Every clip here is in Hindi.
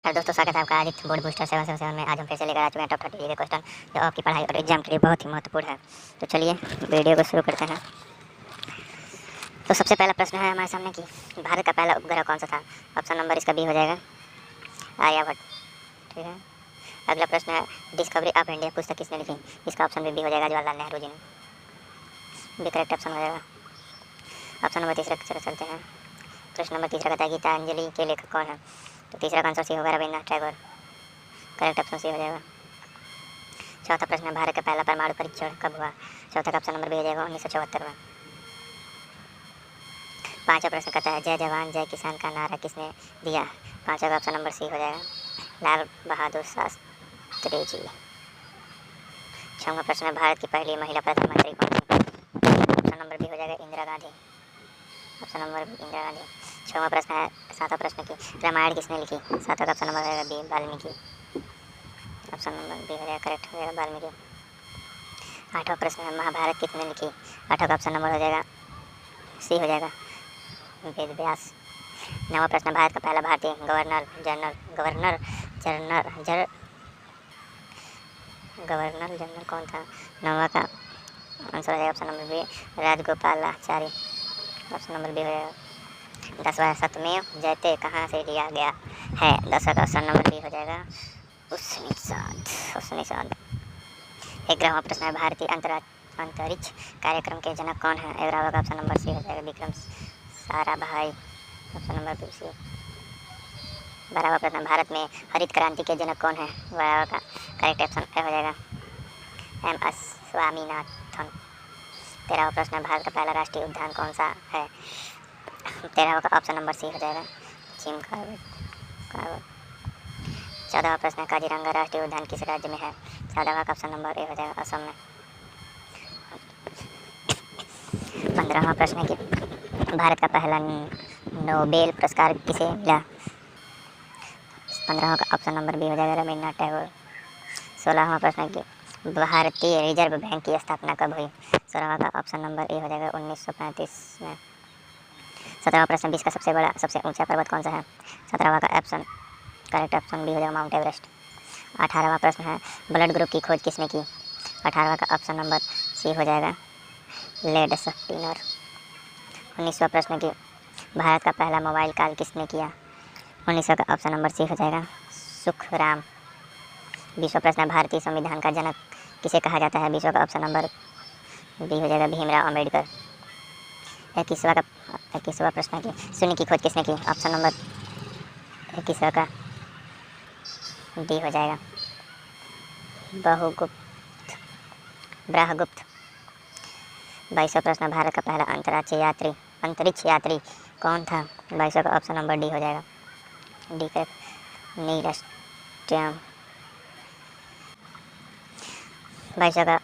हेलो दोस्तों, स्वागत है आपका आदित्य बोर्ड बूस्टर 777 में। आज हम फिर से लेकर आ चुके हैं टॉप 30 के क्वेश्चन जो आपकी पढ़ाई और एग्जाम के लिए बहुत ही महत्वपूर्ण है। तो चलिए वीडियो को शुरू करते हैं। तो सबसे पहला प्रश्न है हमारे सामने कि भारत का पहला उपग्रह कौन सा था। ऑप्शन नंबर इसका बी हो जाएगा, आर्यभट्ट। ठीक है। अगला प्रश्न है डिस्कवरी ऑफ इंडिया पुस्तक किसने लिखी। इसका ऑप्शन भी हो जाएगा, जवाहरलाल नेहरू जी ने। भी करेक्ट ऑप्शन हो जाएगा। ऑप्शन नंबर तीसरा की तरफ चलते हैं। प्रश्न नंबर तीसरा कहता है गीतांजलि के लेखक कौन है। तो तीसरा का आंसर सी होगा, Rabindranath Tagore. Correct option C हो जाएगा। चौथा प्रश्न है भारत का पहला परमाणु परीक्षण कब हुआ। चौथा का ऑप्शन नंबर बी हो जाएगा 1974 में। पांचवा प्रश्न कहता है जय जवान जय किसान का नारा किसने दिया। पांचवा का ऑप्शन नंबर सी हो जाएगा, लाल बहादुर शास्त्री जी। छठवां प्रश्न है भारत की पहली महिला प्रधानमंत्री कौन थी। ऑप्शन नंबर बी हो जाएगा इंदिरा गांधी। Option number Indira Gandhi. छठवां प्रश्न है सातवां प्रश्न की रामायण किसने लिखी। सातवां का ऑप्शन नंबर रहेगा B, Valmiki. Option number B हो जाएगा, करेक्ट हो जाएगा, वाल्मीकि। आठवां प्रश्न है महाभारत किसने लिखी। आठवां का ऑप्शन नंबर हो जाएगा सी हो जाएगा, वेद व्यास। नौवां प्रश्न भारत का पहला भारतीय गवर्नर जनरल कौन था। नौवां का आंसर हो जाएगा option number B, Rajagopalachari. Option number B हो जाएगा। 10वां सत्यमेव जयते कहाँ से लिया गया है। 10वां का ऑप्शन नंबर बी हो जाएगा, उपनिषद। 11वां प्रश्न है भारतीय अंतरिक्ष कार्यक्रम के जनक कौन है। 11वां का ऑप्शन नंबर सी हो जाएगा, Vikram Sarabhai. Option number B C. 12वां प्रश्न भारत में हरित क्रांति के जनक कौन है। 12वां का करेक्ट ऑप्शन ए हो जाएगा, एम एस स्वामीनाथन। 13वां प्रश्न भारत का पहला राष्ट्रीय उद्यान कौन सा है। 13वां का ऑप्शन नंबर सी हो जाएगा, जिम कॉर्बेट। 14वां प्रश्न काजीरंगा राष्ट्रीय उद्यान किस राज्य में है। 14वां का ऑप्शन नंबर ए हो जाएगा, असम में। 15वां प्रश्न कि भारत का पहला नोबेल पुरस्कार किसे मिला। 15वां का ऑप्शन नंबर बी हो जाएगा, रविन्द्रनाथ टैगोर। 16वां प्रश्न कि भारतीय रिजर्व बैंक की स्थापना कब हुई। 16वां का ऑप्शन नंबर ए हो जाएगा 1935 में। 17वां प्रश्न विश्व का सबसे ऊंचा पर्वत कौन सा है। 17वां का ऑप्शन करेक्ट ऑप्शन बी हो जाएगा, माउंट एवरेस्ट। 18वां प्रश्न है ब्लड ग्रुप की खोज किसने की। 18वां का ऑप्शन नंबर सी हो जाएगा, लेड स्टीनर। 19वां प्रश्न की भारत का पहला मोबाइल कॉल किसने किया। 19वां का ऑप्शन नंबर सी हो जाएगा, सुखराम। 20वां प्रश्न भारतीय संविधान का जनक किसे कहा जाता है। 20वां का ऑप्शन नंबर बी हो जाएगा, भीमराव अम्बेडकर। 21वां प्रश्न की शून्य की खोज किसने की। ऑप्शन नंबर 21वां का डी हो जाएगा, ब्रहगुप्त। 22वां प्रश्न भारत का पहला अंतरिक्ष यात्री कौन था। 22वां का ऑप्शन नंबर डी हो जाएगा, डी करेक्ट, नील आर्मस्ट्रांग। 22वां का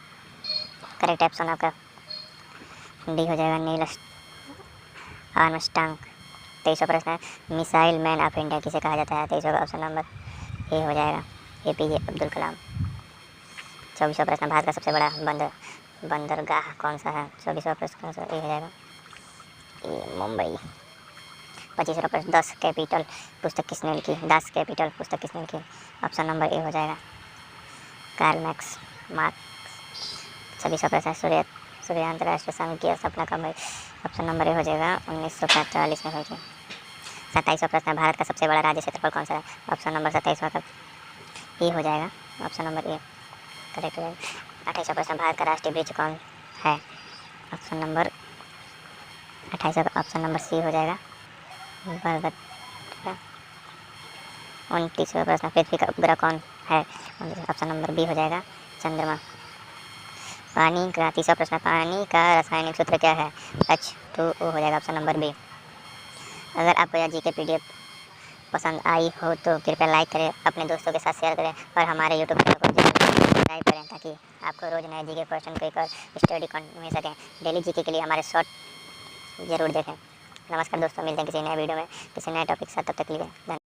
करेक्ट ऑप्शन आपका डी हो जाएगा, नील आर्मस्ट्रांग। 23वां प्रश्न है मिसाइल मैन ऑफ इंडिया किसे कहा जाता है। 23वां का ऑप्शन नंबर ए हो जाएगा, APJ अब्दुल कलाम। 24वां प्रश्न भारत का सबसे बड़ा बंदरगाह कौन सा है। 24वां प्रश्न का आंसर ए हो जाएगा, ए मुंबई। 25वां प्रश्न 10 कैपिटल पुस्तक किसने लिखी। 10 कैपिटल पुस्तक किसने लिखी। ऑप्शन नंबर ए हो जाएगा, कार्ल मार्क्स। 26वां प्रश्न सूर्य अंतर्राष्ट्रीय संघ की स्थापना कब हुई। ऑप्शन नंबर ए हो जाएगा, 1945 में हुई थी। 27वां प्रश्न भारत का सबसे बड़ा राज्य क्षेत्रफल कौन सा है। ऑप्शन नंबर 27वां का ए हो जाएगा, ऑप्शन नंबर ए करेक्ट हो जाएगा। 28वां प्रश्न भारत का राष्ट्रीय वृक्ष कौन है। ऑप्शन नंबर 28वां का ऑप्शन नंबर सी हो जाएगा, बरगद। 29वां प्रश्न पृथ्वी का उपग्रह कौन है। ऑप्शन नंबर बी हो जाएगा, चंद्रमा। 30वां प्रश्न पानी का रासायनिक सूत्र क्या है। H2O हो जाएगा, ऑप्शन नंबर बी। अगर आपको यह GK PDF पसंद आई हो तो कृपया लाइक करें, अपने दोस्तों के साथ शेयर करें और हमारे YouTube चैनल को सब्सक्राइब करें ताकि आपको रोज़ नए GK क्वेश्चन क्विक और स्टडी कंटेंट मिल सकें। डेली GK के लिए हमारे शॉर्ट जरूर देखें। नमस्कार दोस्तों, मिलते हैं किसी नए वीडियो में किसी नए टॉपिक के साथ। तब तक के लिए धन्यवाद।